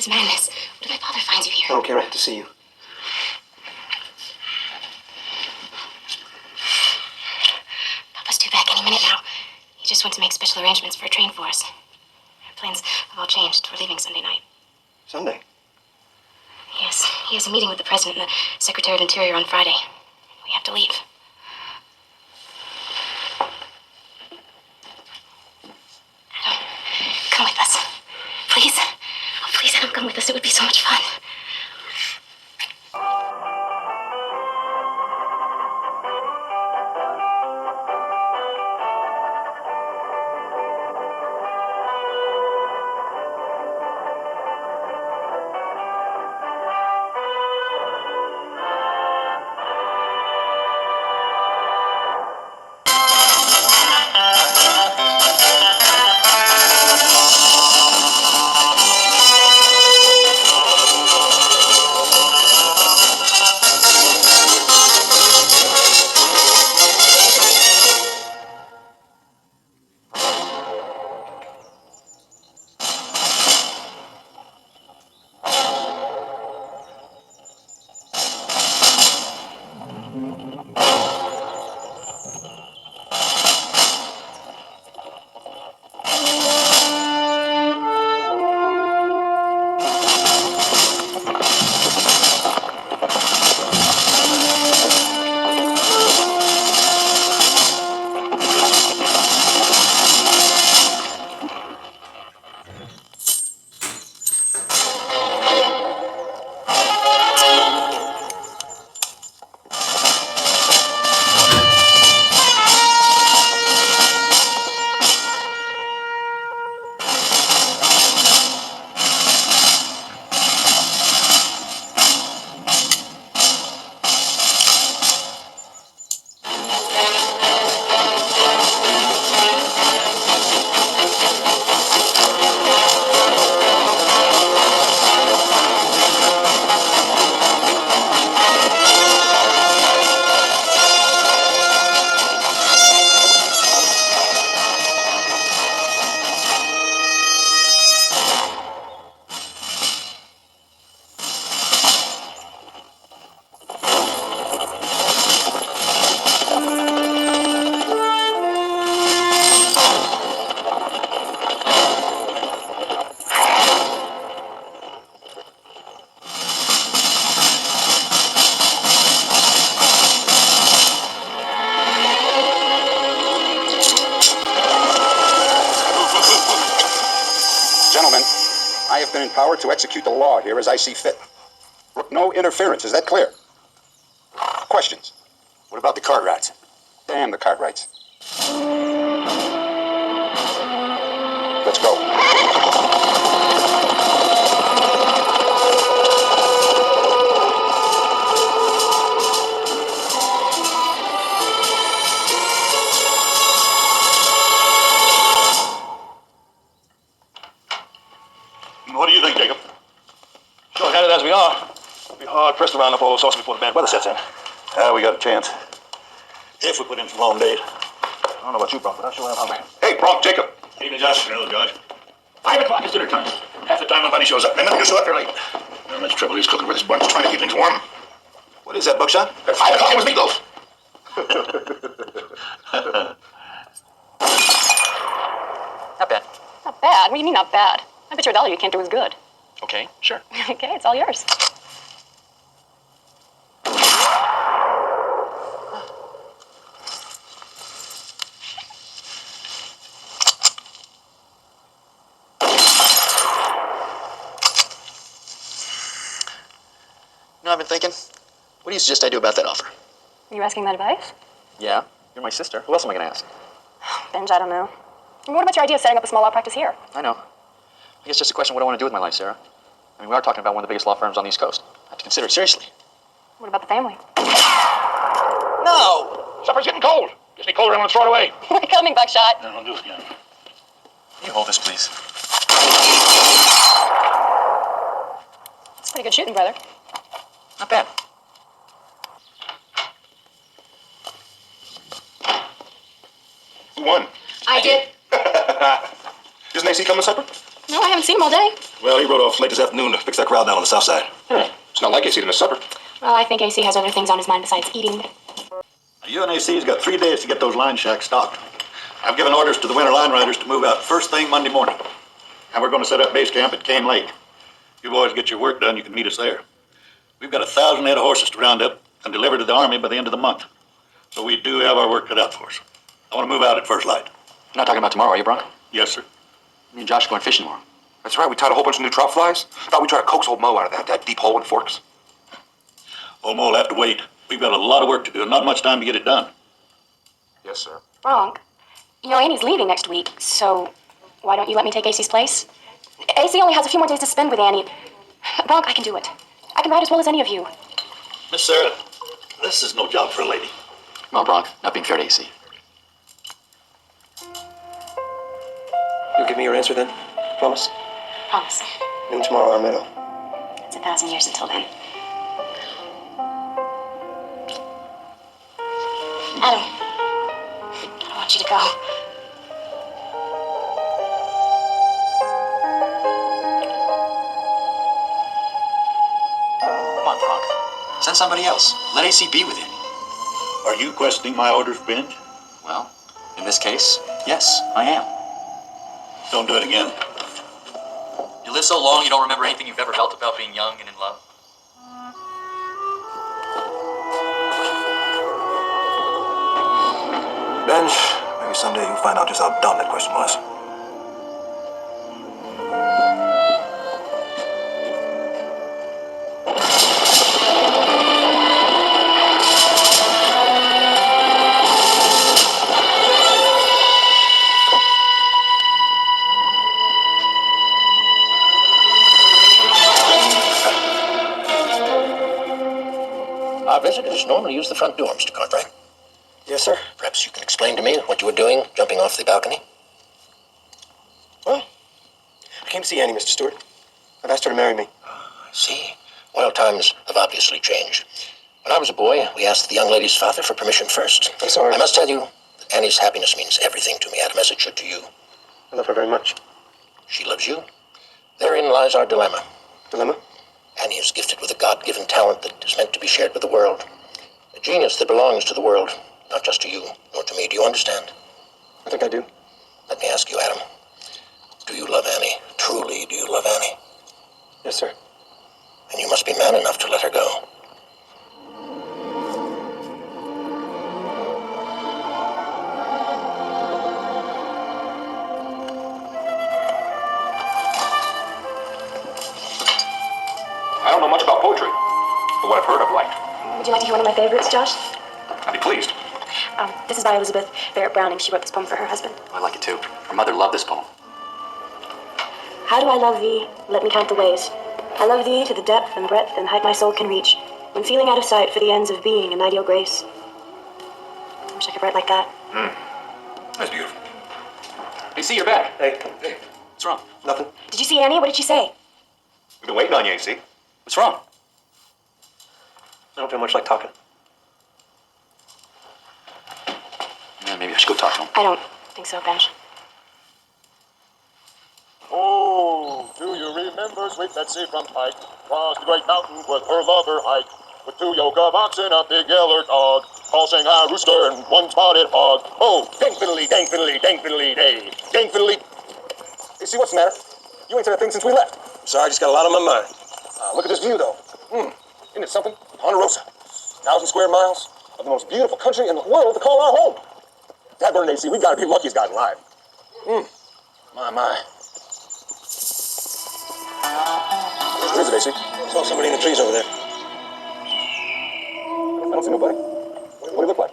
is madness. What if my father finds you here? I don't care. I have to see you. Papa's due back any minute now. He just went to make special arrangements for a train for us. Our plans have all changed. We're leaving Sunday night. Sunday? Yes, he has a meeting with the President and the Secretary of Interior on Friday. We have to leave. Adam, come with us. Please. Oh, please, Adam, come with us. It would be so much fun. Gentlemen, I have been empowered to execute the law here as I see fit. No interference, is that clear? Questions? What about the Cartwrights? Damn the Cartwrights. Let's go. What do you think, Jacob? Short-handed as we are, we'll be hard-pressed to round up all those horses before the bad weather sets in. We got a chance. If we put in for a long day. I don't know about you, Bronk, but I sure am hungry. Hey, Bronk, Jacob. Evening, Josh. Hello, George. 5 o'clock is dinner time. Half the time nobody shows up, and then you show up early. Well, that's the trouble. He's cooking with his bunch, trying to keep things warm. What is that, Buckshot? At 5 o'clock, it was meatloaf. Not bad. Not bad? What do you mean not bad? I bet you $1 you can't do as good. Okay, sure. Okay, it's all yours. You know, I've been thinking, what do you suggest I do about that offer? Are you asking that advice? Yeah, you're my sister. Who else am I going to ask? Benj, I don't know. I mean, what about your idea of setting up a small law practice here? I know. I guess it's just a question of what I want to do with my life, Sarah. I mean, we are talking about one of the biggest law firms on the East Coast. I have to consider it seriously. What about the family? No! Supper's getting cold. Gets me colder, I'm going to throw it away. We're coming, Buckshot. No, I'll do it again. Can you hold this, please? It's pretty good shooting, brother. Not bad. Who won? I did. Isn't AC coming to supper? No, I haven't seen him all day. Well, he rode off late this afternoon to fix that crowd down on the south side. It's not like AC to miss supper. Well, I think AC has other things on his mind besides eating. UNAC's got 3 days to get those line shacks stocked. I've given orders to the winter line riders to move out first thing Monday morning. And we're going to set up base camp at Cane Lake. You boys get your work done, you can meet us there. We've got 1,000 head of horses to round up and deliver to the Army by the end of the month. So we do have our work cut out for us. I want to move out at first light. You're not talking about tomorrow, are you, Bronk? Yes, sir. Me and Josh are going fishing tomorrow. That's right, we tied a whole bunch of new trout flies. Thought we'd try to coax old Mo out of that deep hole in Forks. Old Mo will have to wait. We've got a lot of work to do and not much time to get it done. Yes, sir. Bronk, you know, Annie's leaving next week, so why don't you let me take AC's place? AC only has a few more days to spend with Annie. Bronk, I can do it. I can ride as well as any of you. Miss Sarah, this is no job for a lady. Come on, Bronk. Not being fair to AC. You'll give me your answer then? Promise? Promise. Noon tomorrow, Armedo. It's 1,000 years until then. Adam, I want you to go. Come on, Bronk. Send somebody else. Let AC be with Annie. Are you questioning my orders, Benj? Well, in this case, yes, I am. Don't do it again. You live so long, you don't remember anything you've ever felt about being young and in love. Benj, maybe someday you'll find out just how dumb that question was. Our visitors normally use the front door, Mr. Cartwright. Yes, sir. Perhaps you can explain to me what you were doing jumping off the balcony? Well, I came to see Annie, Mr. Stewart. I've asked her to marry me. I see. Well, times have obviously changed. When I was a boy, we asked the young lady's father for permission first. I'm sorry. I must tell you that Annie's happiness means everything to me. I had a message to you. I love her very much. She loves you. Therein lies our dilemma. Dilemma? Annie is gifted with a God-given talent that is meant to be shared with the world. A genius that belongs to the world, not just to you, nor to me. Do you understand? I think I do. Let me ask you, Adam. Do you love Annie? Truly, do you love Annie? Yes, sir. And you must be man enough to let her go. I don't know much about poetry, but what I've heard I've liked. Would you like to hear one of my favorites, Josh? I'd be pleased. This is by Elizabeth Barrett Browning. She wrote this poem for her husband. I like it too. Her mother loved this poem. How do I love thee? Let me count the ways. I love thee to the depth and breadth and height my soul can reach, when feeling out of sight for the ends of being an ideal grace. I wish I could write like that. That's beautiful. AC, you're back. Hey, What's wrong? nothing. Did you see Annie? What did she say? We've been waiting on you, AC. What's wrong? I don't feel much like talking. Yeah, maybe I should go talk to him. I don't think so, Benj. Oh, do you remember sweet Betsy from Pike? Crossed the great mountain with her lover Ike, with 2 yoke of oxen, a big yeller dog, all sang a rooster and 1 spotted hog. Oh, dang fiddly, dang fiddly, dang fiddly day, dang fiddly. Hey, see what's the matter? You ain't said a thing since we left. Sorry, I just got a lot on my mind. Look at this view, though. Isn't it something? Ponderosa. 1,000 square miles of the most beautiful country in the world to call our home. Dad, Bernard, AC, we gotta be lucky as God alive. My. Where's it, AC? I saw somebody in the trees over there. I don't see nobody. What do you look like?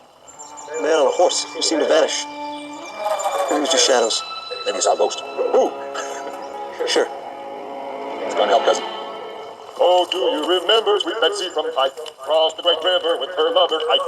A man on a horse. He seemed to vanish. Maybe it was just shadows. Maybe it's our ghost. Ooh, Sure. it's gonna help, cousin. Oh, do you remember sweet Betsy from Pike? Crossed the great river with her lover Ike.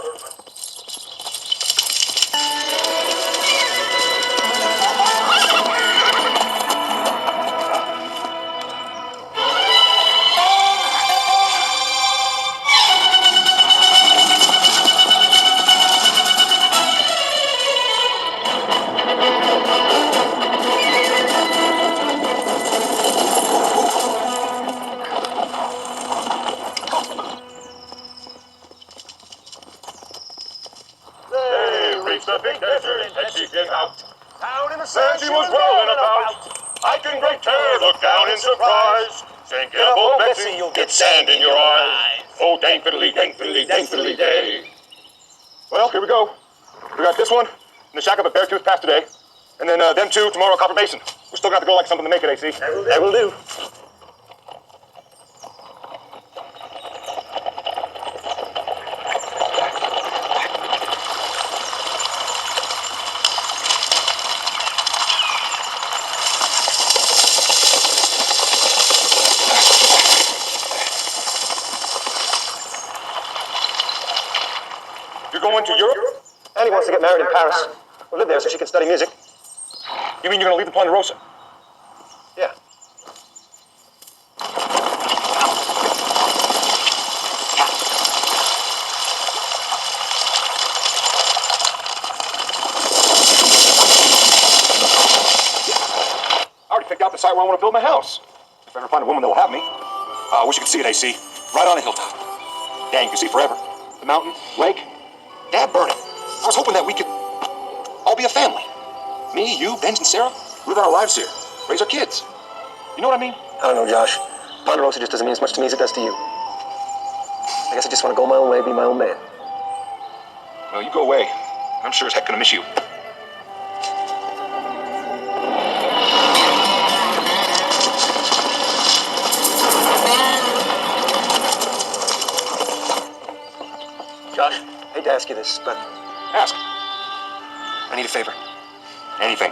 As she was rolling about, Ike in great terror looked down in surprise, saying, "Get up, old Betsy, you'll get sand in your eyes. Oh, dang fiddly, dang fiddly, dang fiddly day." Well, here we go. We got this one in the shack of a bear-tooth past today, and then them two tomorrow at Copper Basin. We're still gonna have to go like something to make it, AC. That will do. You're going to Europe? Annie wants to get married in Paris. We'll live there so she can study music. You mean you're gonna leave the Ponderosa? Yeah. I already picked out the site where I want to build my house. If I ever find a woman that'll have me. I wish you could see it, AC. Right on a hilltop. Yeah, you can see forever. The mountain, lake. Dad, burn it. I was hoping that we could all be a family. Me, you, Benj, and Sarah. Live our lives here. Raise our kids. You know what I mean? I don't know, Josh. Ponderosa just doesn't mean as much to me as it does to you. I guess I just want to go my own way, be my own man. Well, you go away. I'm sure as heck gonna miss you. Josh, I hate to ask you this, but Ask. I need a favor. Anything.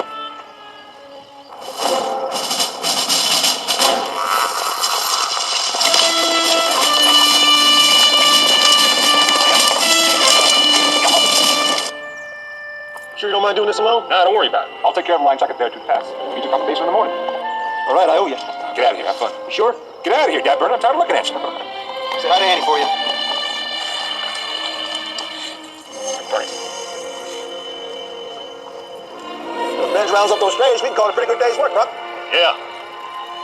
Sure you don't mind doing this alone? Nah, don't worry about it. I'll take care of the line check at Beartooth Pass. Meet you Copper Basin in the morning. All right, I owe you. Get out of here. Have fun. You sure? Get out of here, Dad Burn. I'm tired of looking at you. Say hi to Annie for you. Burn it. If Benj rounds up those strays, we can call it a pretty good day's work, Buck. Yeah.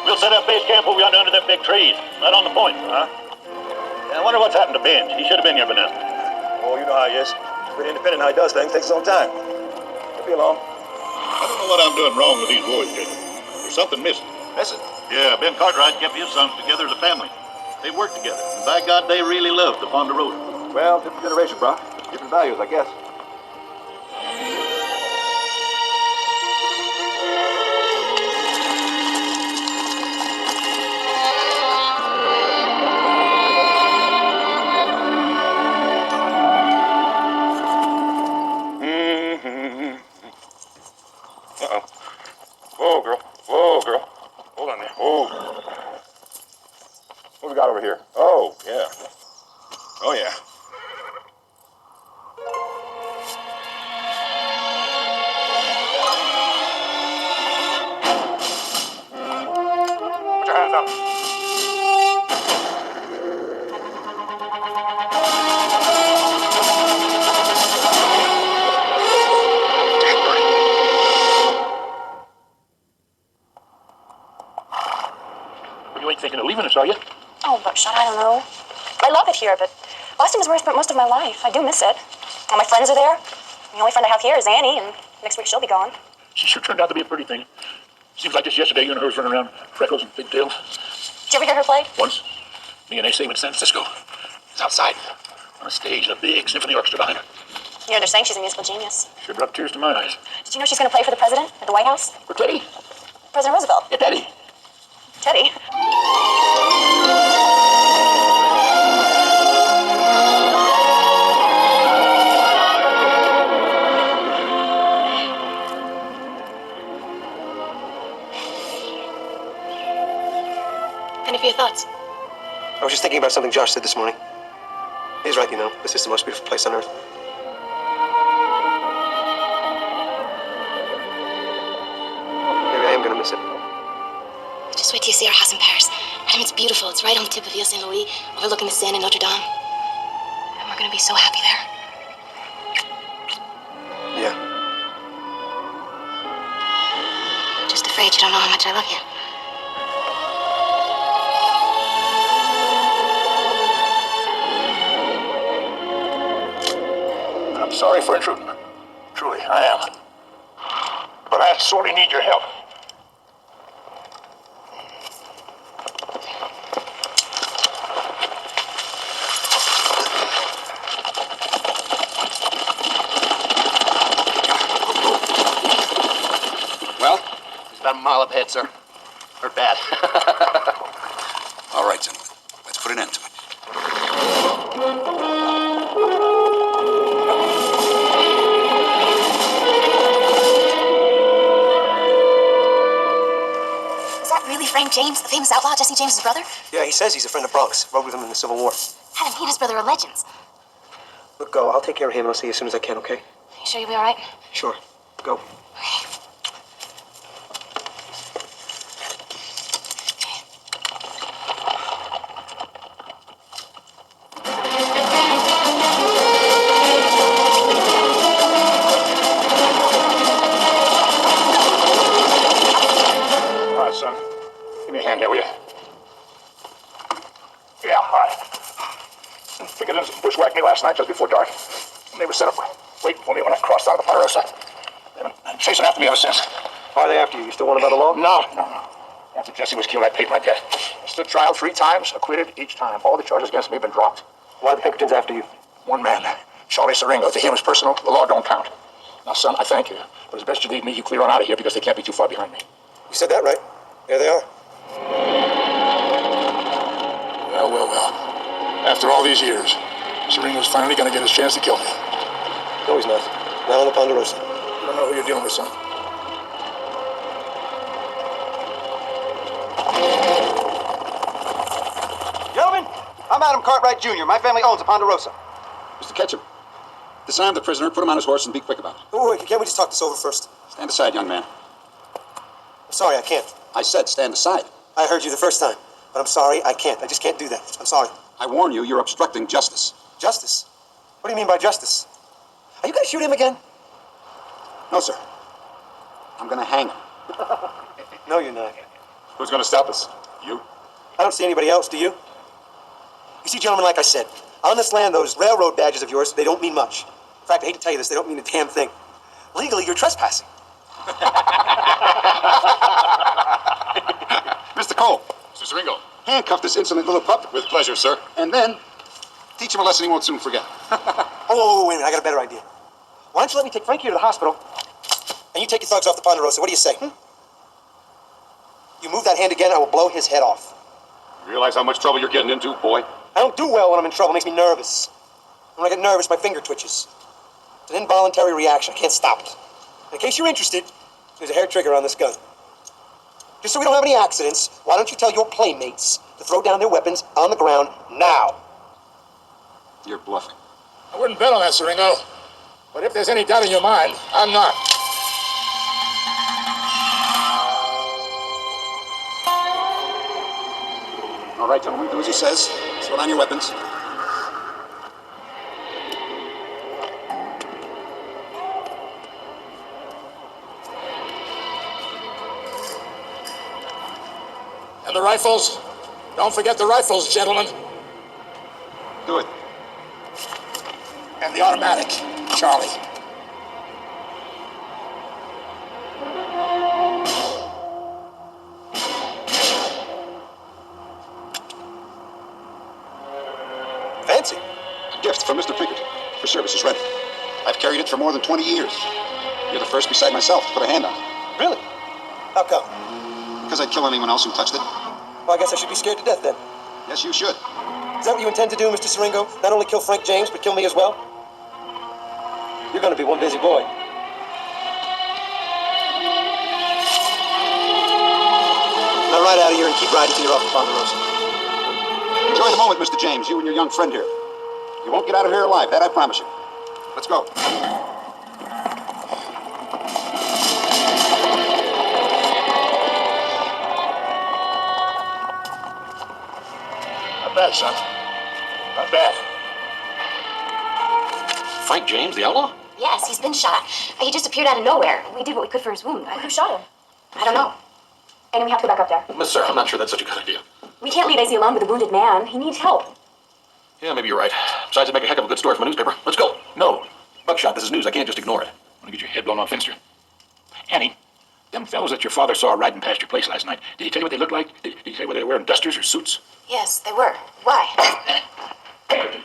We'll set up base camp over yonder under them big trees. Right on the point, huh? Yeah, I wonder what's happened to Benj. He should have been here by now. Oh, you know how he is. Pretty independent how he does things. Takes his own time. He'll be along. I don't know what I'm doing wrong with these boys, Jacob. There's something missing. Listen. Yeah, Ben Cartwright kept his sons together as a family. They worked together. And by God, they really loved the Ponderosa. Well, different generation, bro. Different values, I guess. Uh-oh. Whoa, girl. Whoa, girl. Hold on there. Whoa. What we got over here? Oh, yeah. Oh, yeah. Put your hands up. You ain't thinking of leaving us, are you? Oh, Buckshot, I don't know. I love it here, but Boston is where I spent most of my life. I do miss it. All my friends are there. The only friend I have here is Annie, and next week she'll be gone. She sure turned out to be a pretty thing. Seems like just yesterday you and her was running around freckles and pigtails. Did you ever hear her play? Once, me and AC went to San Francisco. It was outside, on a stage, and a big symphony orchestra behind her. You know, they're saying she's a musical genius. Sure brought tears to my eyes. Did you know she's going to play for the president at the White House? For Teddy? President Roosevelt. Yeah, Teddy. Teddy. Any of your thoughts? I was just thinking about something Josh said this morning. He's right, you know. This is the most beautiful place on earth. Maybe I am gonna miss it. Just wait till you see our house in Paris. Madam, it's beautiful. It's right on the tip of Ville Saint Louis, overlooking the Seine and Notre Dame. And we're gonna be so happy there. Yeah. Just afraid you don't know how much I love you. I'm sorry for intruding. Truly, I am. But I I sorely need your help. Well, he's about a mile up ahead, sir. Hurt bad. All right, gentlemen. Let's put an end to it. Is that really Frank James, the famous outlaw, Jesse James's brother? Yeah, he says he's a friend of Bronx. Rode with him in the Civil War. Adam, he and his brother are legends. Look, go. I'll take care of him and I'll see you as soon as I can, okay? You sure you'll be all right? Sure. Go. All right, son. Give me a hand there, will you? Yeah, all right. Figured in some bushwhacked me last night just before dark. And they were set up waiting for me when I crossed out of the Ponderosa. They've been chasing after me ever since. Why are they after you? You still want by the law? No. After Jesse was killed, I paid my debt. I stood trial 3 times, acquitted each time. All the charges against me have been dropped. Why are the Pinkertons after you? One man, Charlie Siringo. To him, it's personal. The law don't count. Now, son, I thank you. But it's best you leave me. You clear on out of here because they can't be too far behind me. You said that right. There they are. Well. After all these years, Siringo's finally going to get his chance to kill me. No, he's not. Not on the Ponderosa. You don't know who you're dealing with, son. Gentlemen, I'm Adam Cartwright Jr. My family owns a Ponderosa. Mr. Ketchum, disarm the prisoner, put him on his horse, and be quick about it. Oh, wait, can't we just talk this over first? Stand aside, young man. I'm sorry, I can't. I said stand aside. I heard you the first time, but I'm sorry, I can't. I just can't do that. I'm sorry. I warn you, you're obstructing justice. Justice? What do you mean by justice? Are you going to shoot him again? No, sir. I'm going to hang him. No, you're not. Who's going to stop us? You? I don't see anybody else, do you? You see, gentlemen, like I said, on this land, those railroad badges of yours, they don't mean much. In fact, I hate to tell you this, they don't mean a damn thing. Legally, you're trespassing. Mr. Cole. Mr. Siringo. Handcuff this insolent little pup. With pleasure, sir. And then teach him a lesson he won't soon forget. Oh, wait a minute, I got a better idea. Why don't you let me take Frankie to the hospital, and you take your thugs off the Ponderosa. What do you say? You move that hand again, I will blow his head off. You realize how much trouble you're getting into, boy? I don't do well when I'm in trouble. It makes me nervous. When I get nervous, my finger twitches. It's an involuntary reaction. I can't stop it. In case you're interested, there's a hair trigger on this gun. Just so we don't have any accidents, why don't you tell your playmates to throw down their weapons on the ground now? You're bluffing. I wouldn't bet on that, Siringo. But if there's any doubt in your mind, I'm not. All right, gentlemen, do as he says. Throw down your weapons. And the rifles? Don't forget the rifles, gentlemen. Do it. And the automatic, Charlie. Fancy. A gift from Mr. Pinkerton for services rendered. I've carried it for more than 20 years. You're the first beside myself to put a hand on it. Really? How come? Because I'd kill anyone else who touched it. Well, I guess I should be scared to death then. Yes, you should. Is that what you intend to do, Mr. Siringo? Not only kill Frank James, but kill me as well? You're going to be one busy boy. Now ride out of here and keep riding till you're off the Ponderosa. Enjoy the moment, Mr. James, you and your young friend here. You won't get out of here alive, that I promise you. Let's go. Not bad, son. Not bad. Frank James, the outlaw? Yes, he's been shot. He just appeared out of nowhere. We did what we could for his wound. Who shot him? I don't know. And we have to go back up there. Miss Sarah, I'm not sure that's such a good idea. We can't leave AC alone with a wounded man. He needs help. Yeah, maybe you're right. Besides, it'd make a heck of a good story from a newspaper. Let's go. No. Buckshot, this is news. I can't just ignore it. Want to get your head blown off, Finster? Annie, Them fellows that your father saw riding past your place last night, did he tell you what they looked like? Did he tell you whether they were wearing dusters or suits? Yes, they were. Why?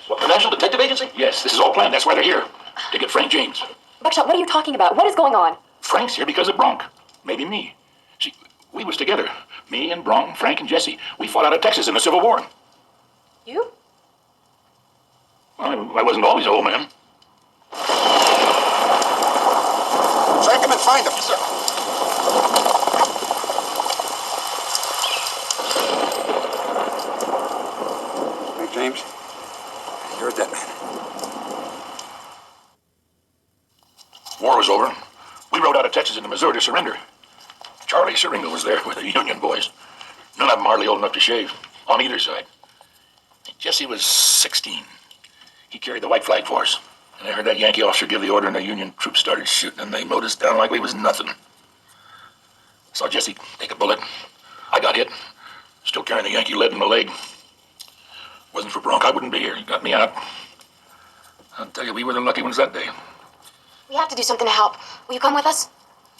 What, the National Detective Agency? Yes, this is all planned. That's why they're here. To get Frank James. Buckshot, what are you talking about? What is going on? Frank's here because of Bronk. Maybe me. See, we was together. Me and Bronk, Frank and Jesse. We fought out of Texas in the Civil War. You? Well, I wasn't always an old man. Track him and find him. Yes, sir. Hey, James. You're a dead man. War was over. We rode out of Texas into Missouri to surrender. Charlie Siringo was there with the Union boys. None of them hardly old enough to shave, on either side. Jesse was 16. He carried the white flag for us. And I heard that Yankee officer give the order and the Union troops started shooting and they mowed us down like we was nothing. Saw Jesse take a bullet. I got hit. Still carrying the Yankee lead in my leg. Wasn't for Bronk, I wouldn't be here. He got me out. I'll tell you, we were the lucky ones that day. We have to do something to help. Will you come with us?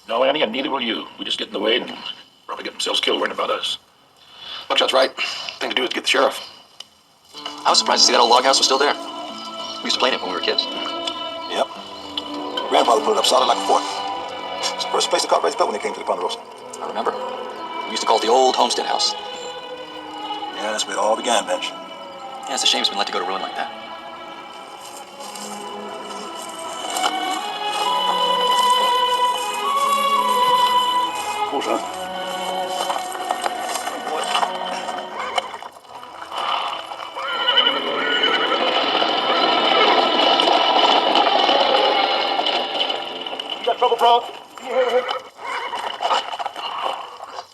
No, Annie, and neither will you. We just get in the way and probably get themselves killed worrying about us. Buckshot's right. Thing to do is get the sheriff. I was surprised to see that old log house was still there. We used to play in it when we were kids. Yep. Grandfather put it up solid like a fort. It's the first place the Cartwrights built when they came to the Ponderosa. I remember. We used to call it the old homestead house. Yeah, that's where it all began, Bench. Yeah, it's a shame it's been let to go to ruin like that. Cool, son. You got trouble, Bronk?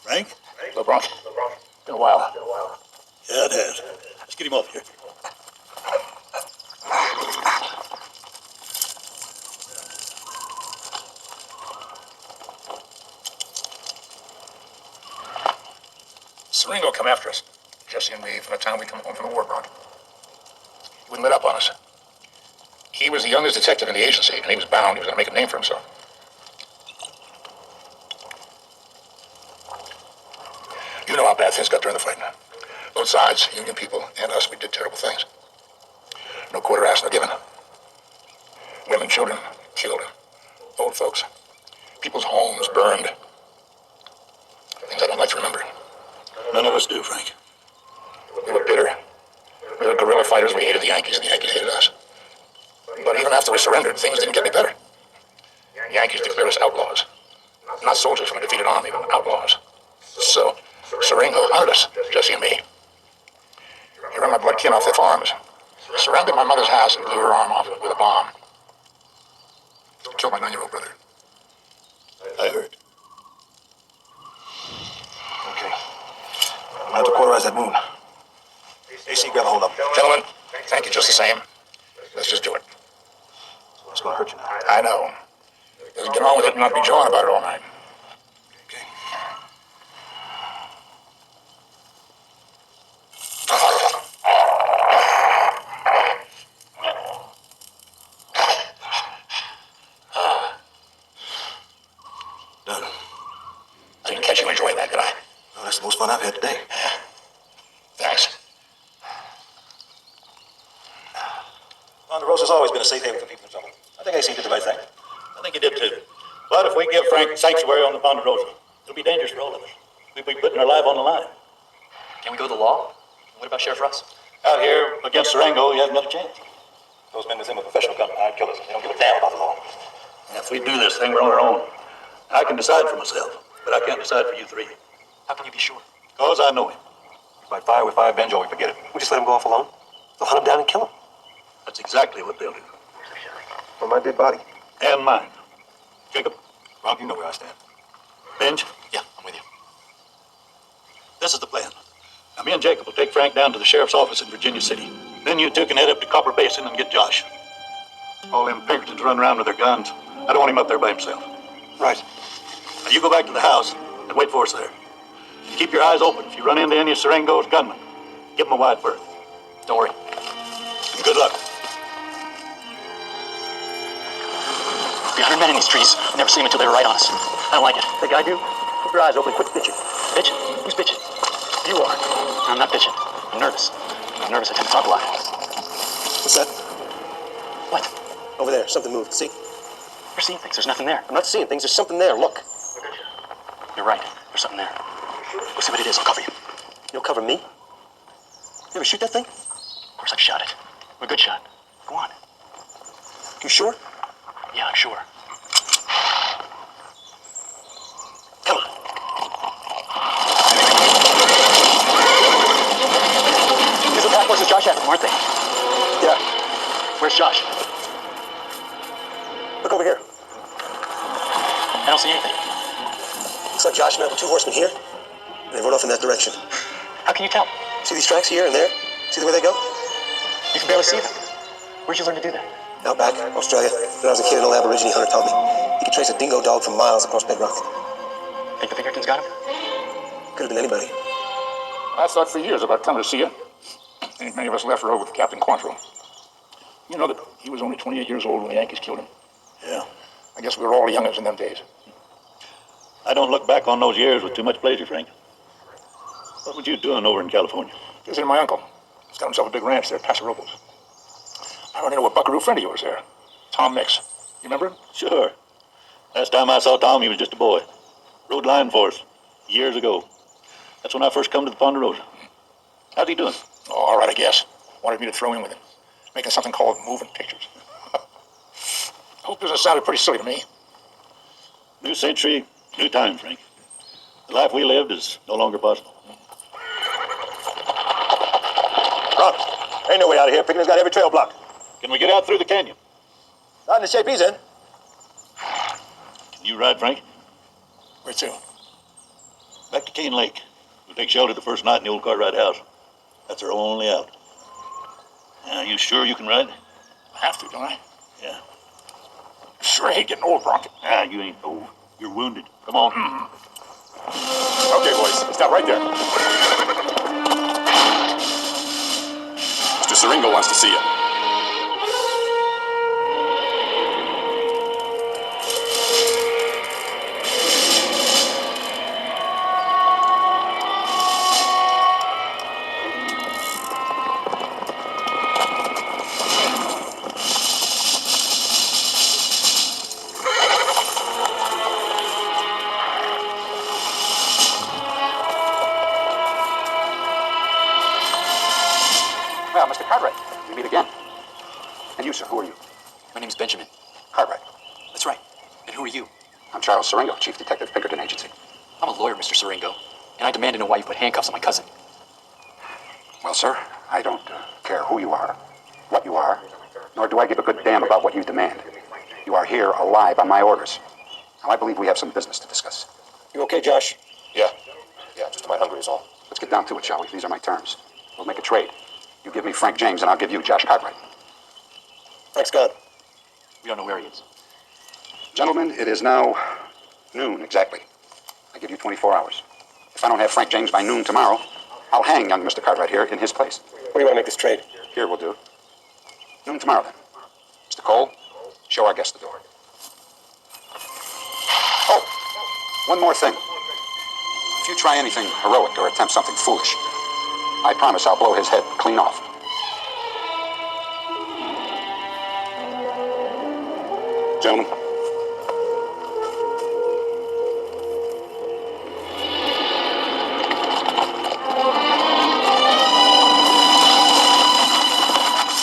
Frank? Hello, Bronk. Been a while. Yeah, it has. Let's get him off here. Siringo come after us. Jesse and me from the time we come home from the war, Bronk. He wouldn't let up on us. He was the youngest detective in the agency, and he was bound. He was going to make a name for himself. You know how bad things got during the fight. Both sides, Union people and us, we did terrible things. No quarter asked, no given. Women, children killed. Old folks. People's homes burned. Things I don't like to remember. None of us do, Frank. We were bitter. We were guerrilla fighters. We hated the Yankees, and the Yankees hated us. But even after we surrendered, things didn't get any better. The Yankees declared us outlaws. Not soldiers from a defeated army, but outlaws. So, Siringo hunted us, Jesse and me. He ran my blood kin off their farms. Surrounded my mother's house and blew her arm off with a bomb. Killed my 9-year-old brother. I heard. Okay. I'm gonna have to cauterize that wound. AC, grab a hold of him. Gentlemen, thank you just the same. Let's just do it. It's gonna hurt you now. I know. Just get on with it and not be jawing about it all night. Okay. Done. I didn't catch you enjoying that, did I? Well, that's the most fun I've had today. Thanks. Ponderosa's always been a safe haven for people in trouble. I think AC did the right thing. I think he did too. But if we give Frank sanctuary on the Ponderosa, it'll be dangerous for all of us. We'd be putting our life on the line. Can we go to the law? What about Sheriff Russ? Out here against Siringo, he hasn't got a chance. Those men with him are professional gunmen, hired killers. They don't give a damn about the law. If we do this thing, we're on our own. I can decide for myself, but I can't decide for you three. How can you be sure? Because I know him. If by fire with fire, Benjo, we forget it. We just let him go off alone. They'll hunt him down and kill him. That's exactly what they'll do. For my dead body. And mine. Jacob, Rob, you know where I stand. Benj, Yeah, I'm with you. this is the plan. Now, me and Jacob will take Frank down to the sheriff's office in Virginia City. Then you two can head up to Copper Basin and get Josh. All them Pinkertons run around with their guns. I don't want him up there by himself. Right. Now, you go back to the house and wait for us there. Keep your eyes open. If you run into any of Siringo's gunmen, give them a wide berth. Don't worry. And good luck. Be 100 men in these trees. We never see them until they were right on us. I don't like it. Think I do? Keep your eyes open. Quit bitching. Bitching? Who's bitching? You are. I'm not bitching. I'm nervous. I'm nervous. I tend to talk a lot. What's that? What? Over there. Something moved. See? You're seeing things. There's nothing there. I'm not seeing things. There's something there. Look. You're right. There's something there. We'll see what it is. I'll cover you. You'll cover me? You ever shoot that thing? Of course I've shot it. I'm a good shot. Go on. You sure? Yeah, I'm sure. Come on. These are pack horses Josh had them, aren't they? Yeah. Where's Josh? Look over here. I don't see anything. Looks like Josh and I have 2 horsemen here, and they run off in that direction. How can you tell? See these tracks here and there? See the way they go? You can barely see them. Where'd you learn to do that? Out back, Australia. When I was a kid, an old Aborigine hunter taught me. He could trace a dingo dog for miles across bedrock. Think the Pinkertons got him? Could have been anybody. I thought for years about coming to see you. Ain't many of us left row with Captain Quantrill. You know that he was only 28 years old when the Yankees killed him. Yeah. I guess we were all youngers in them days. I don't look back on those years with too much pleasure, Frank. What were you doing over in California? Visiting my uncle. He's got himself a big ranch there at Paso Robles. I run into a buckaroo friend of yours there, Tom Mix. You remember him? Sure. Last time I saw Tom, he was just a boy. Rode line for us years ago. That's when I first come to the Ponderosa. How's he doing? Oh, all right, I guess. Wanted me to throw in with him. Making something called moving pictures. Whole business sounded pretty silly to me. New century, new time, Frank. The life we lived is no longer possible. Run. Ain't no way out of here. Picketing's got every trail blocked. Can we get out through the canyon? Not in the shape he's in. Can you ride, Frank? Where to? Back to Cane Lake. We'll take shelter the first night in the old Cartwright house. That's our only out. You sure you can ride? I have to, don't I? Yeah. Sure hate getting old, Bronco. You ain't old. You're wounded. Come on. Okay, boys. Stop right there. Mr. Siringo wants to see you. Well, Mr. Cartwright, we meet again. And you, sir, who are you? My name's Benjamin. Cartwright. That's right. And who are you? I'm Charles Siringo, Chief Detective, Pinkerton Agency. I'm a lawyer, Mr. Siringo. And I demand to know why you put handcuffs on my cousin. Well, sir, I don't care who you are, what you are, nor do I give a good damn about what you demand. You are here alive on my orders. Now, I believe we have some business to discuss. You okay, Josh? Yeah. Yeah, just a mite hungry is all. Let's get down to it, shall we? These are my terms. We'll make a trade. You give me Frank James, and I'll give you Josh Cartwright. Frank's gone. We don't know where he is. Gentlemen, it is now noon exactly. I give you 24 hours. If I don't have Frank James by noon tomorrow, I'll hang young Mr. Cartwright here in his place. Where do you want to make this trade? Here will do. Noon tomorrow, then. Mr. Cole, show our guest the door. Oh, one more thing. If you try anything heroic or attempt something foolish, I promise I'll blow his head clean off. Gentlemen.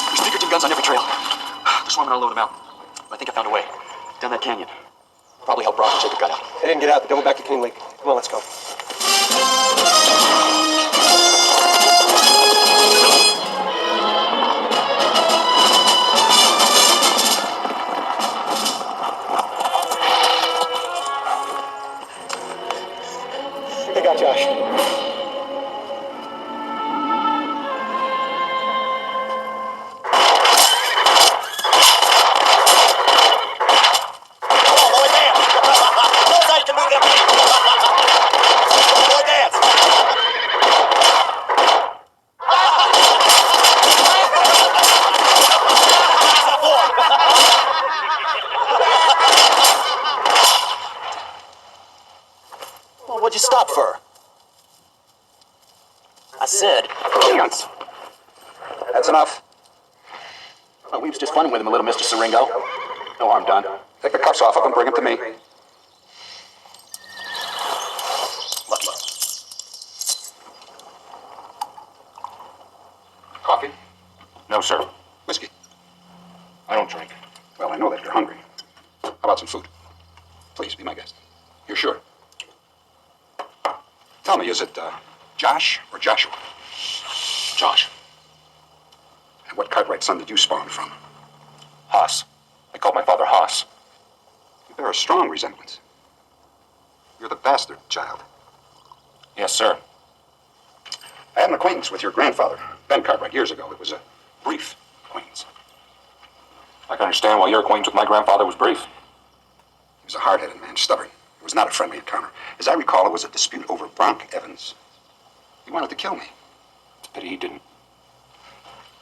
There's Pinkerton guns on every trail. They're swarming all over the mountain. I think I found a way. Down that canyon. Probably help Brock and Jacob got out. They didn't get out. They doubled back to Cane Lake. Come on, let's go. They got Josh. Well, what'd you stop for? I said, hands. That's enough. Well, we was just funning with him a little, Mr. Siringo. No harm done. Take the cuffs off of him, bring him to me. Lucky. Coffee? No, sir. Whiskey? I don't drink. Well, I know that you're hungry. How about some food? Please, be my guest. You're sure? Tell me, is it Josh or Joshua? Josh. And what Cartwright son did you spawn from? Haas. They called my father Haas. You bear a strong resemblance. You're the bastard child. Yes, sir. I had an acquaintance with your grandfather, Ben Cartwright, years ago. It was a brief acquaintance. I can understand why your acquaintance with my grandfather was brief. He was a hard-headed man, stubborn. It was not a friendly encounter. As I recall, it was a dispute over Bronk Evans. He wanted to kill me. It's a pity he didn't.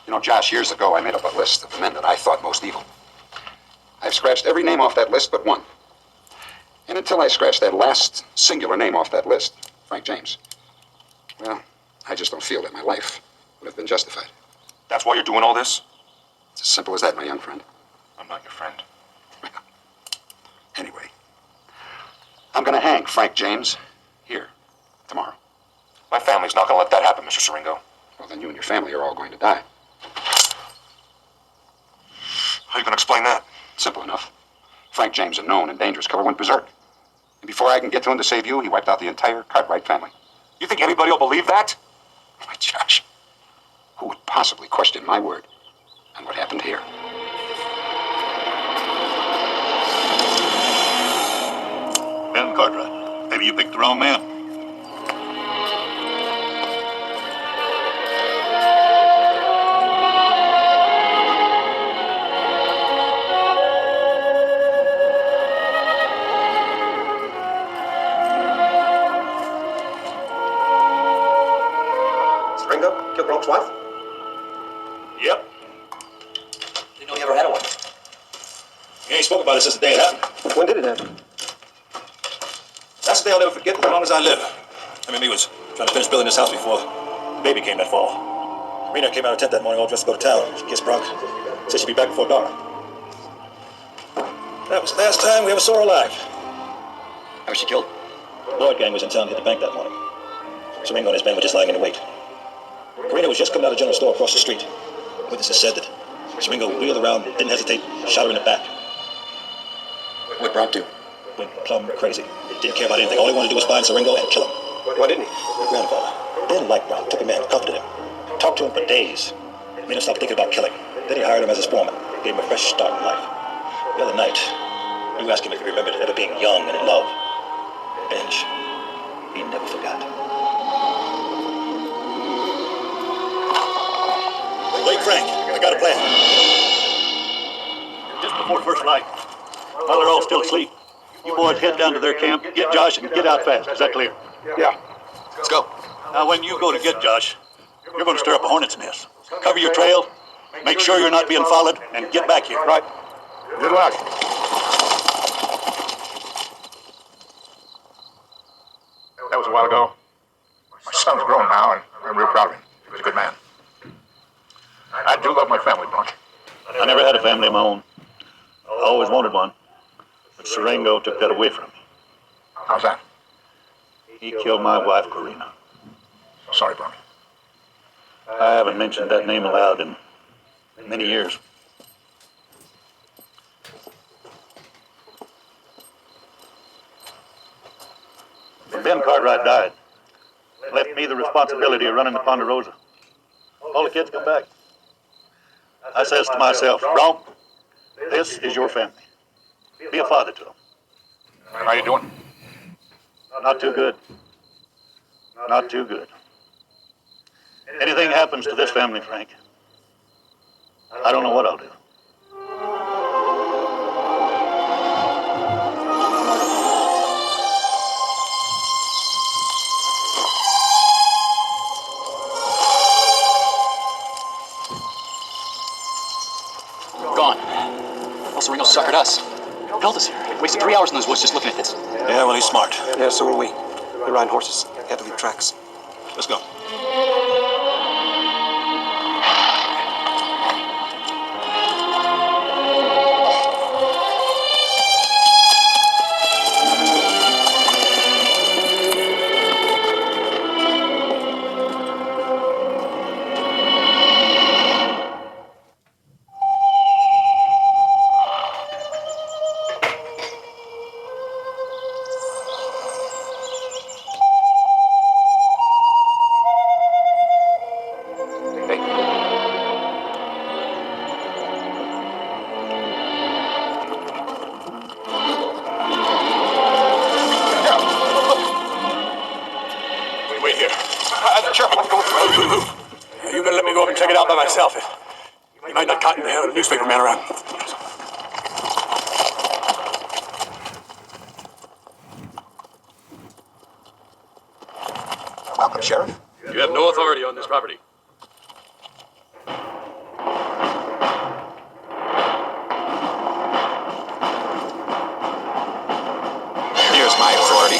You know, Josh, years ago, I made up a list of the men that I thought most evil. I've scratched every name off that list but one. And until I scratched that last singular name off that list, Frank James, well, I just don't feel that my life would have been justified. That's why you're doing all this? It's as simple as that, my young friend. I'm not your friend. Anyway, I'm going to hang Frank James here tomorrow. My family's not going to let that happen, Mr. Siringo. Well, then you and your family are all going to die. How are you going to explain that? Simple enough. Frank James, a known and dangerous killer, went berserk. And before I can get to him to save you, he wiped out the entire Cartwright family. You think anybody will believe that? My Josh, who would possibly question my word on what happened here? Ben Cartwright. Maybe you picked the wrong man. Ringo, killed Bronk's wife? Yep. Didn't know he ever had a one. He ain't spoke about it since the day it happened. When did it happen? That's the day I'll never forget as long as I live. I mean, he was trying to finish building this house before the baby came that fall. Rena came out of tent that morning all dressed to go to town. She kissed Bronk. Said she'd be back before dark. That was the last time we ever saw her alive. How was she killed? Lloyd gang was in town to hit the bank that morning. Siringo and his men were just lying in wait. Rena was just coming out of the general store across the street. Witnesses said that Siringo wheeled around, didn't hesitate, shot her in the back. What'd Bronk do? Went plumb crazy. Didn't care about anything. All he wanted to do was find Siringo and kill him. Why didn't he? Grandfather didn't like Bronk. Took him in, comforted him. Talked to him for days. Made him stop thinking about killing. Then he hired him as his foreman. Gave him a fresh start in life. The other night, you asked him if he remembered ever being young and in love. Benj, he never forgot. Wait, Frank, I got a plan. Just before first light, while they're all still asleep, you boys head down to their camp, get Josh, and get out fast. Is that clear? Yeah. Let's go. Now, when you go to get Josh, you're going to stir up a hornet's nest. Cover your trail, make sure you're not being followed, and get back here. Right. Good luck. That was a while ago. My son's grown now, and I'm real proud of him. He was a good man. I do love my family, Bronk. I never had a family of my own. I always wanted one. But Siringo took that away from me. How's that? He killed my wife, Corina. Sorry, Bronk. I haven't mentioned that name aloud in many years. When Ben Cartwright died, it left me the responsibility of running the Ponderosa. All the kids come back. I says to myself, Bronk, this is your family. Be a father to them. How you doing? Not too good. Not too good. Anything happens to this family, Frank, I don't know what I'll do. Gone. Well, Siringo suckered us. Held us here. Wasted 3 hours in those woods just looking at this. Yeah, well, he's smart. Yeah, so are we. They're riding horses. They have to leave tracks. Let's go. Wait here. Sheriff, I'm going through. You better let me go up and check it out by myself. You might not cotton the hell of a newspaper man around. Welcome, Sheriff. You have no authority on this property. Here's my authority.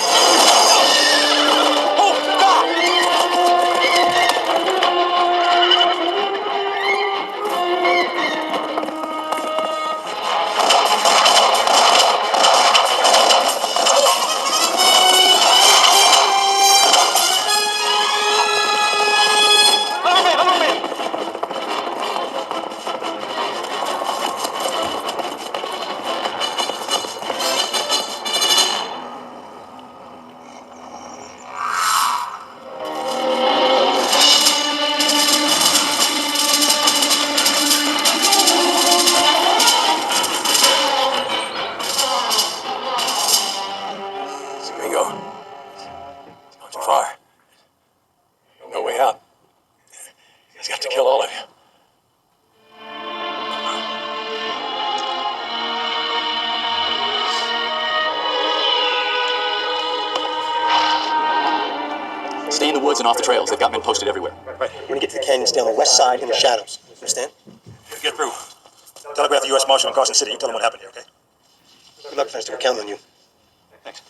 Ringo. Not too far. No way out. He's got to kill all of you. Stay in the woods and off the trails. They've got men posted everywhere. Right. When you get to the canyon, stay on the west side in the shadows. Understand? Get through. Telegraph the U.S. Marshal in Carson City. You tell him what happened here, okay? Good luck, Fester. We're counting on you. Thanks.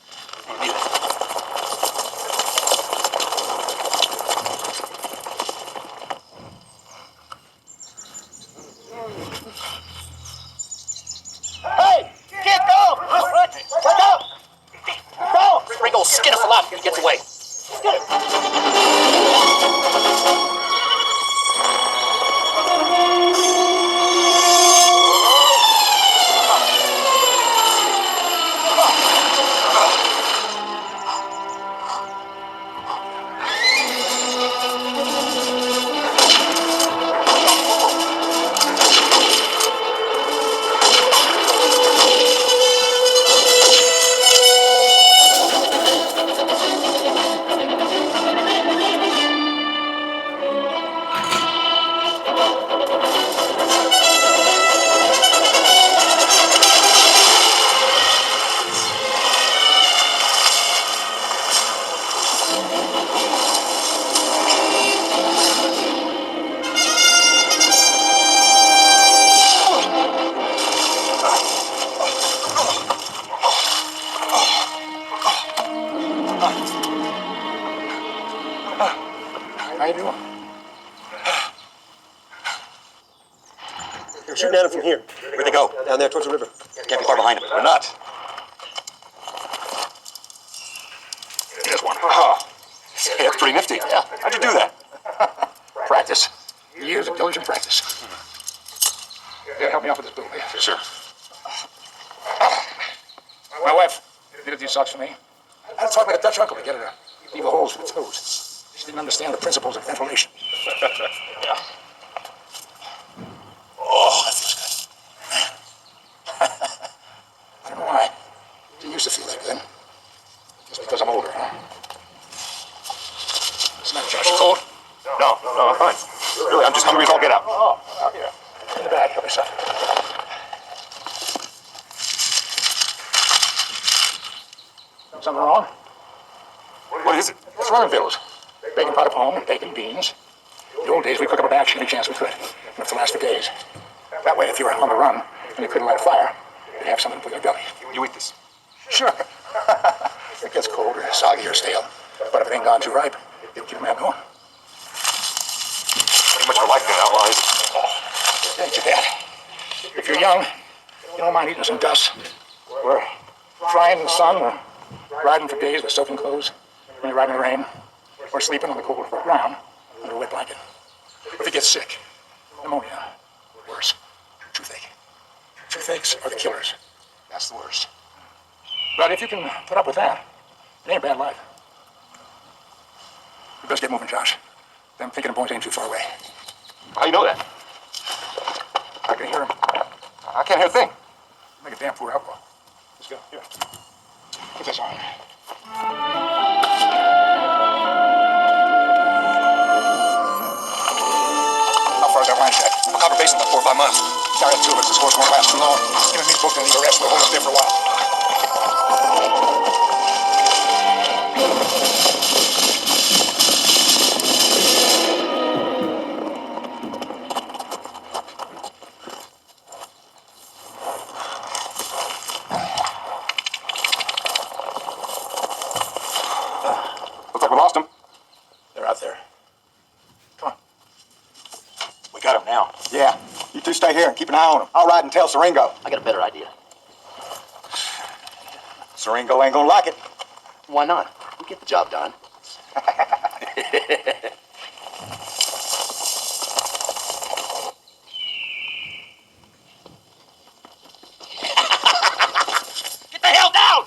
Hey! Kid, go! Wake up! Go! Ringo will skin us alive if he gets away. How you doing? They're shooting at him from here. Where'd they go? Down there towards the river. Can't be far behind him. We're not. Here's one. Hey, that's pretty nifty. Yeah. How'd you do that? Practice. Years of diligent practice. Yeah, help me out with this bill, will you? Yes, sir. My wife knitted these socks for me. I had to talk like a Dutch uncle to get her to leave the holes for the toes. She didn't understand the principles of ventilation. Yeah. Oh, that feels good. I don't know why. It used to feel that good. Just because I'm older, huh? It's not Josh. You cold? No, I'm fine. Really, I'm just hungry as all get out. Oh, out here. In the bag. Help yourself. Something wrong? What is it? It's Ronville's. Bacon pot of home, bacon, beans. In the old days, we cook up a batch any chance we could. Enough to last for days. That way, if you were on the run and you couldn't light a fire, you'd have something to put in your belly. You eat this. Sure. It gets cold or soggy or stale. it ain't gone too ripe, it'll keep a man going. Pretty much for life being outlaw, is it? It ain't too bad. If you're young, you don't mind eating some dust. Or flying in the sun, or riding for days with soaking clothes when you're riding in the rain, or sleeping on the cold ground under a wet blanket. If you get sick, pneumonia, worse, toothache. Toothaches are the killers. That's the worst. But if you can put up with that, it ain't a bad life. You best get moving, Josh. Them thinking boys ain't too far away. How you know that? I can hear him. I can't hear a thing. Make a damn poor outlaw. Let's go. Here. Put this on. How far is that line set? Copper Basin, about 4 or 5 miles. Sorry, two of us. This horse won't last too long. Skinner needs booked and need a rest. We'll hold up there for a while. Looks like we lost him. They're out there. Come on. We got him now. Yeah. You two stay here and keep an eye on him. I'll ride and tell Siringo. I got a better idea. Siringo ain't gonna like it. Why not? We get the job done. Get the hell down!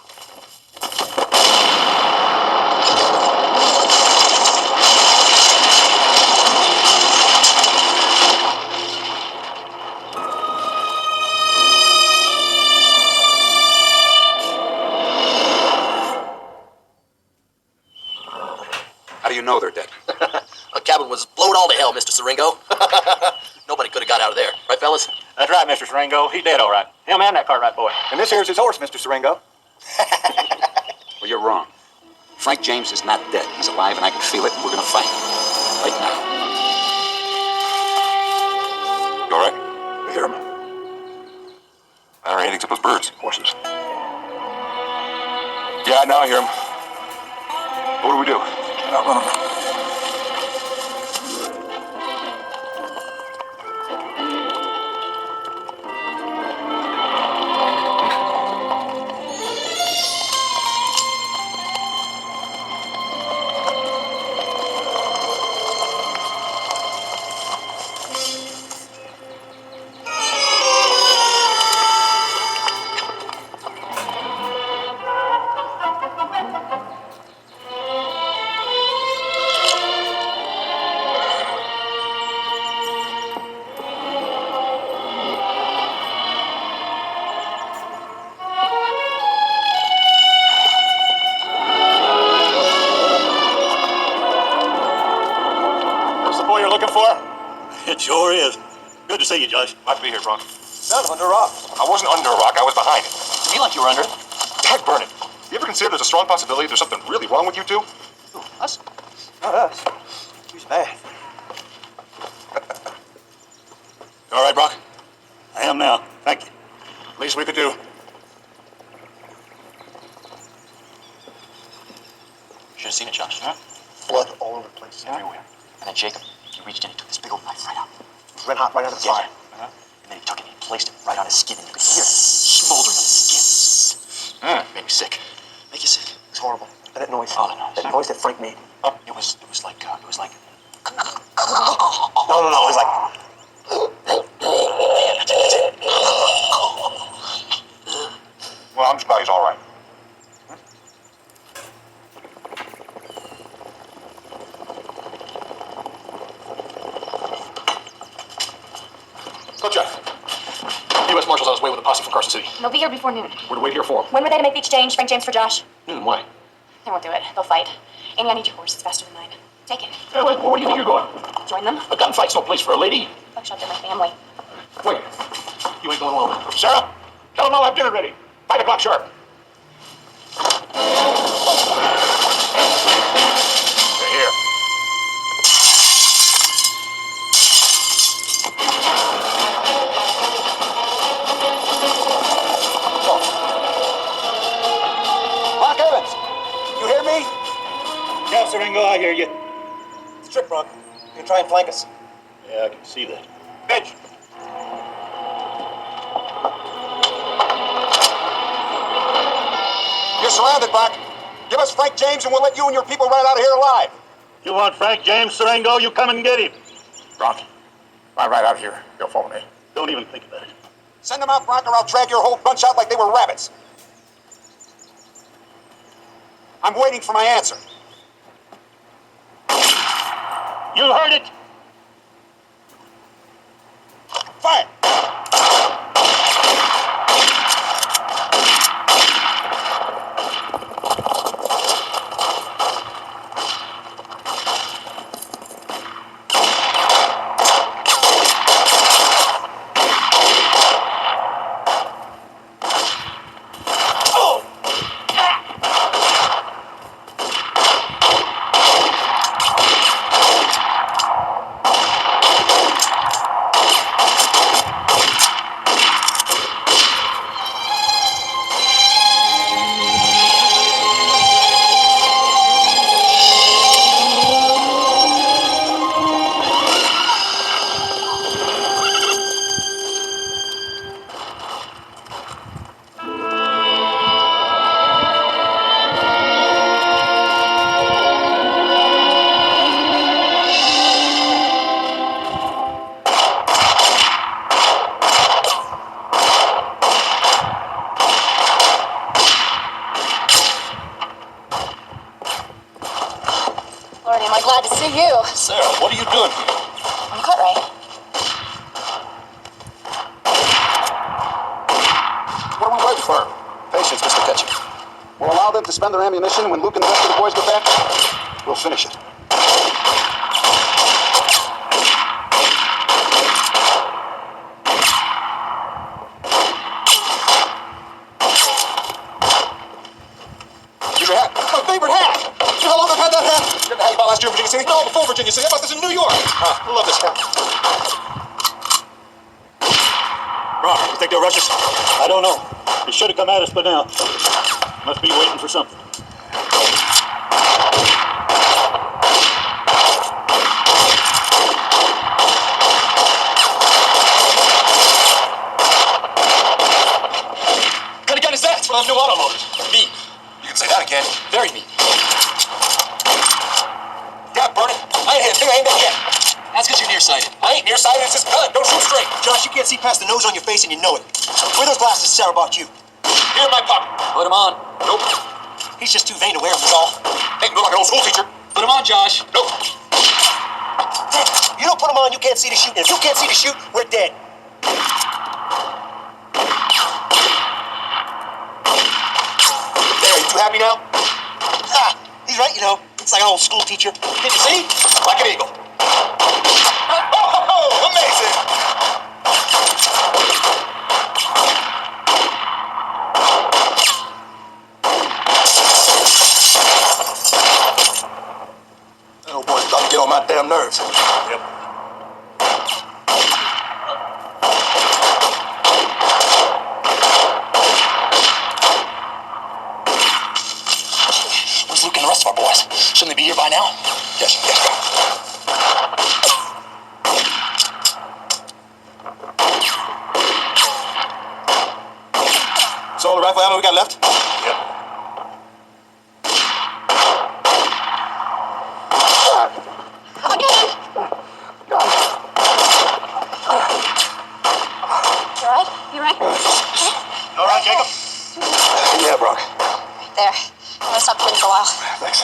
How do you know they're dead? Our cabin was blowed all to hell, Mr. Siringo. Nobody could have got out of there. Right, fellas? That's right, Mr. Siringo. He dead all right. Him and that Cartwright boy. And this here's his horse, Mr. Siringo. Well, you're wrong. Frank James is not dead. He's alive, and I can feel it. We're gonna fight. Right now. You all right? We hear him. I don't hear anything except those birds. Horses. Yeah, now I hear him. What do we do? Can't outrun them. What's the boy you're looking for? It sure is. Good to see you, Josh. Glad to be here, Bronk. None under a rock. I wasn't under a rock. I was behind it. To me like you were under it. Dad, burn it. You ever consider there's a strong possibility there's something really wrong with you two? Us? Not us. He's bad. You all right, Brock? I am now. Thank you. Least we could do. Should have seen it, Josh. Huh? Blood all over the place. Everywhere. And then Jacob, he reached in and took this big old knife right out. Red hot right out of the Yes. fire. And then he took it and he placed it right on his skin, and you could hear it smoldering on his skin. Made me sick. Make you sick? It was horrible. And that noise. Oh, the noise. That noise that Frank made. Oh, it was like. No. It was like. That's it. Well, I'm just glad he's all right. Go, Jeff. U.S. Marshal's on his way with a posse from Carson City. They'll be here before noon. We're to wait here for him. When were they to make the exchange, Frank James for Josh? Why? They won't do it. They'll fight. Amy, I need your horse. It's faster than mine. Take it. Hey, wait, where do you think you're going? Join them. A gunfight's no place for a lady. Buckshot, they're my family. Wait. You ain't going alone. Sarah, tell them I'll have dinner ready. 5 o'clock sharp. They're here. Mark Evans, you hear me? Yeah, Siringo, I hear you. It's a trick, Bronk. You can try and flank us. Yeah, I can see that. Bench! You're surrounded, Black. Give us Frank James and we'll let you and your people ride out of here alive. You want Frank James, Siringo? You come and get him. Bronk, if I ride out here, you'll follow me. Don't even think about it. Send them out, Bronk, or I'll drag your whole bunch out like they were rabbits. I'm waiting for my answer. You heard it. Fire! Lordy, am I glad to see you. Sarah, what are you doing here? I'm cut right. What are we waiting for? Patience, Mr. Ketchum. We'll allow them to spend their ammunition. When Luke and the rest of the boys get back, we'll finish it. Here's your hat. My favorite hat! You know how long I've had that hat? You got the hat you bought last year in Virginia City? No, before Virginia City. I bought this in New York. I love this hat. Bronk, you think they'll rush us? I don't know. They should have come at us by now. Must be waiting for something. What kind of gun is that? It's one of them new automotors. Me. You can say that again. Very me. Yeah, burn it. I ain't hit a thing I ain't done yet. That's because you're nearsighted. I ain't nearsighted. It's this gun. Don't shoot straight. Josh, you can't see past the nose on your face and you know it. Where are those glasses Sarah bought you? Here in my pocket. Put him on. Nope. He's just too vain to wear them, is all. Make him look like an old school teacher. Put him on, Josh. Nope. Dad, you don't put them on, you can't see to shoot. And if you can't see to shoot, we're dead. There, you too happy now? Ah, he's right, you know. It's like an old school teacher. Did you see? Like an eagle. Oh, amazing! That old boy's starting to get on my damn nerves. Yep. Where's Luke and the rest of our boys? Shouldn't they be here by now? Yes, go. So all the rifle ammo we got left? Yep. Again! You alright? You alright? All right, Jacob? Yeah, Brock. There. I'm gonna stop breathing for a while. Thanks.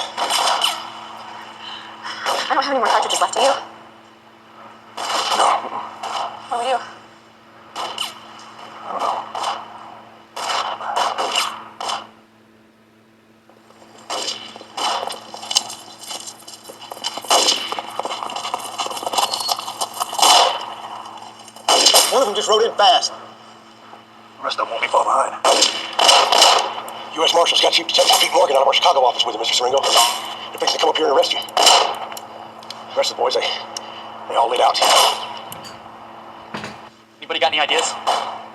I don't have any more cartridges left, do you? No. What do you? I don't know. One of them just rode in fast. The rest of them won't be far behind. U.S. Marshals got Chief Detective Pete Morgan out of our Chicago office with him, Mr. Siringo. They're fixing to come up here and arrest you. The rest of the boys, they all laid out. Anybody got any ideas?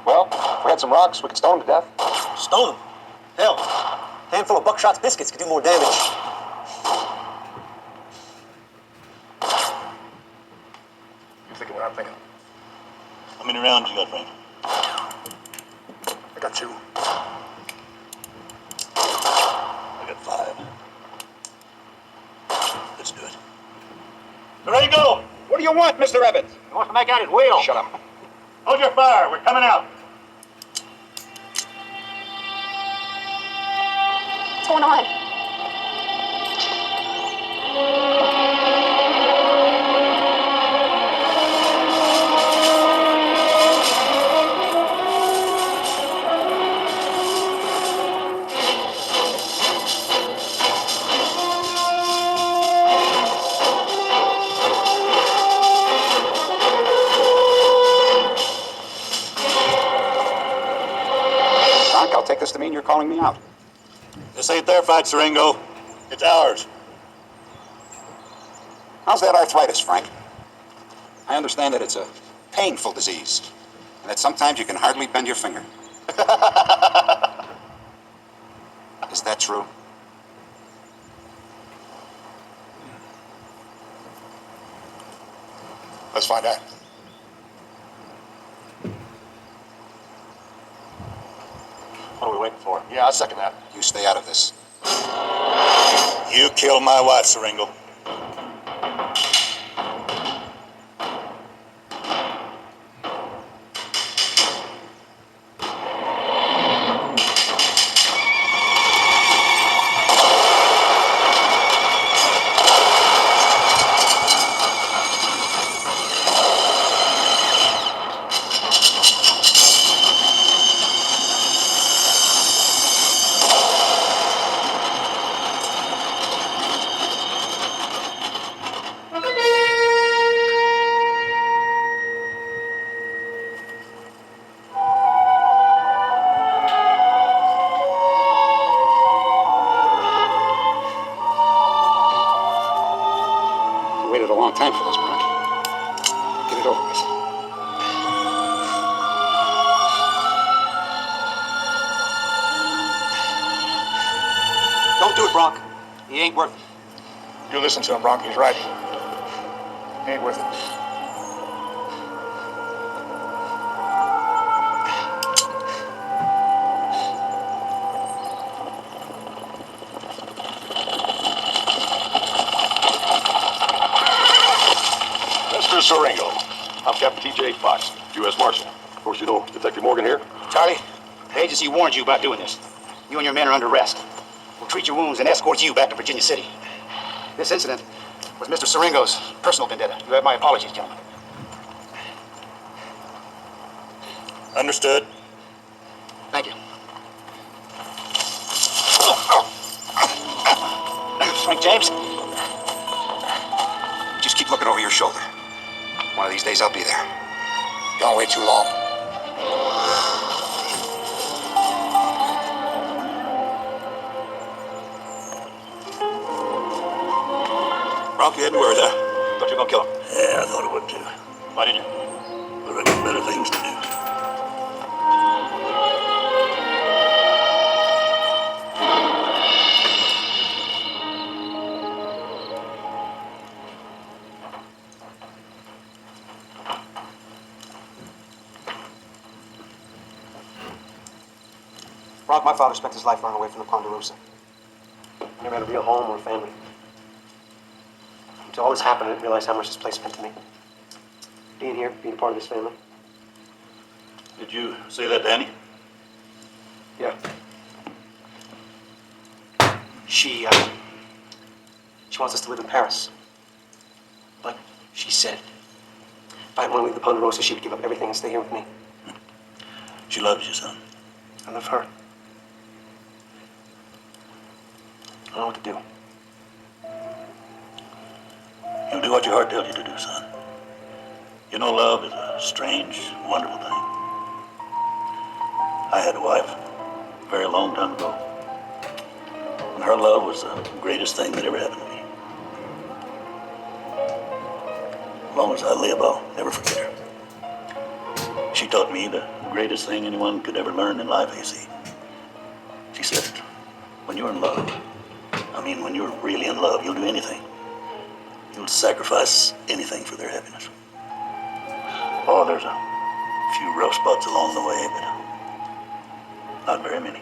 Well, if we had some rocks, we could stone them to death. Stone them. Hell, a handful of Buckshot's biscuits could do more damage. Ready to go. What do you want, Mr. Evans? He wants to make out his will. Shut up. Hold your fire. We're coming out. What's going on? Frank, I'll take this to mean you're calling me out. This ain't their fight, Siringo. It's ours. How's that arthritis, Frank? I understand that it's a painful disease, and that sometimes you can hardly bend your finger. Is that true? Let's find out. What are we waiting for? Yeah, I second that. You stay out of this. You killed my wife, Siringo. You waited a long time for this, Frank. Get it over with. Don't do it, Bronk. He ain't worth it. You listen to him, Bronk. He's right. Ain't worth it. Mr. Siringo, I'm Captain T.J. Fox, U.S. Marshal. Of course, you know Detective Morgan here. Charlie, the agency warned you about doing this. You and your men are under arrest. We'll treat your wounds and escort you back to Virginia City. This incident was Mr. Siringo's personal vendetta. You have my apologies, gentlemen. Understood. Thank you. Frank James? Just keep looking over your shoulder. One of these days I'll be there. Don't wait too long. Bronk, you heading where is that? Thought you were gonna kill him. Yeah, I thought it would too. Why didn't you? But I got better things to do. Bronk, my father spent his life running away from the Ponderosa. He never had a real home or a family. Until all this happened, I didn't realize how much this place meant to me. Being here, being a part of this family. Did you say that to Annie? Yeah. She wants us to live in Paris. But she said, if I didn't want to leave the Ponderosa, she would give up everything and stay here with me. She loves you, son. I love her. I don't know what to do. You'll do what your heart tells you to do, son. You know, love is a strange, wonderful thing. I had a wife a very long time ago. And her love was the greatest thing that ever happened to me. As long as I live, I'll never forget her. She taught me the greatest thing anyone could ever learn in life, AC. She said, when you're in love, when you're really in love, you'll do anything. You'll sacrifice anything for their happiness. Oh, there's a few rough spots along the way, but not very many.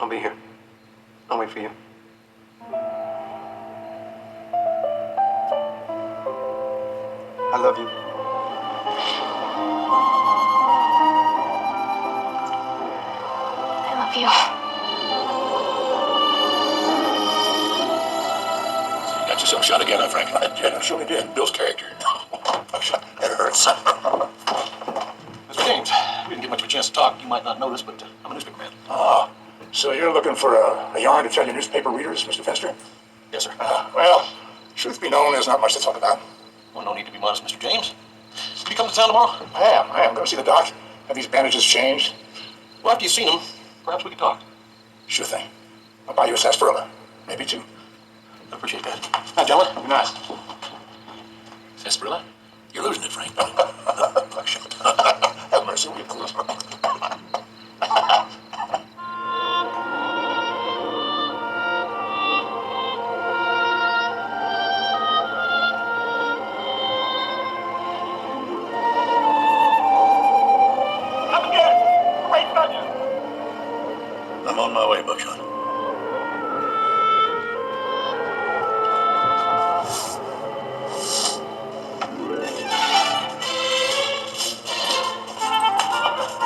I'll be here. I'll wait for you. I love you. I love you. You got yourself shot again, huh, Frank? I did. I surely did. Bill's character. It hurts. Mr. James, we didn't get much of a chance to talk. You might not know this, but I'm a newspaper man. Ah, so you're looking for a yarn to tell your newspaper readers, Mr. Fenster? Yes, sir. Well, truth be known, there's not much to talk about. Well, no need to be modest, Mr. James. Will you come to town tomorrow? I am. Going to see the doc. Have these bandages changed? Well, after you've seen them, perhaps we can talk. Sure thing. I'll buy you a sarsaparilla. Maybe two. I appreciate that. Hi, gentlemen. Good night. Sarsaparilla? You're losing it, Frank. Have mercy, will you please? I'm on my way, Buckshot.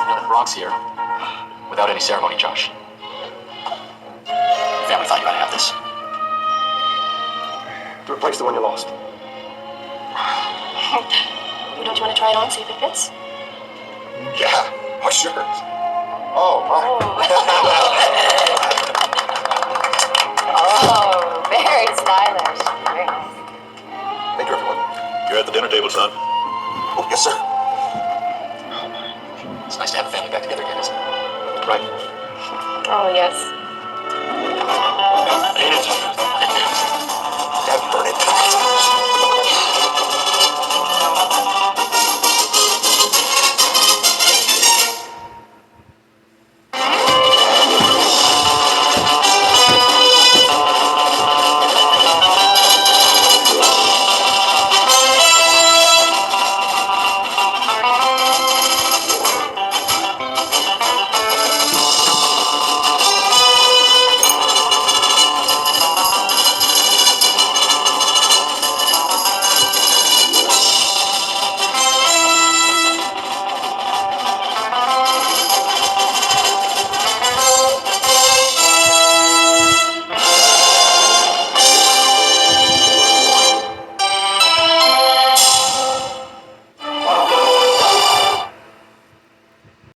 Now the Brock's here. Without any ceremony, Josh. Family thought you ought to have this. To replace the one you lost. Don't you want to try it on, see if it fits? Yeah. Oh, sure. Oh, my. Oh, very stylish. Very nice. Thank you, everyone. You're at the dinner table, son. Oh, yes, sir. It's nice to have the family back together again, isn't it? Right. Oh, yes. Ain't it?